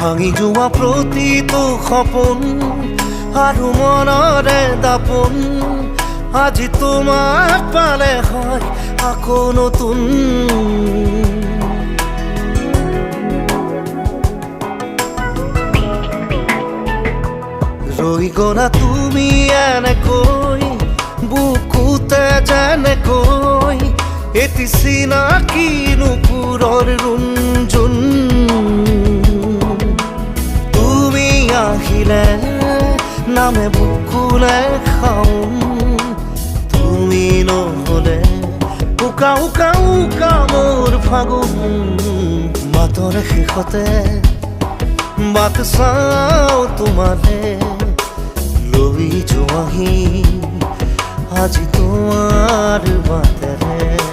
ভাঙি যোৱা প্ৰতিটো সপোন আৰু মনৰে দাপোন আজি তোমাক পালে হয় আকৌ নতুন ৰৈ গলা তুমি এনেকৈ বুকুতে যেনেকৈ এটি চিনাকি নুপুৰৰ ৰুণজুন তুমি আহিলে নামে বুকুলে খাওঁ তুমি নহ'লে উকা উকা উকা মোৰ ফাগুন মাতৰ শেষতে বাট চাওঁ তোমালে লৈ যোৱাহি আজি তোমাৰ বাটেৰে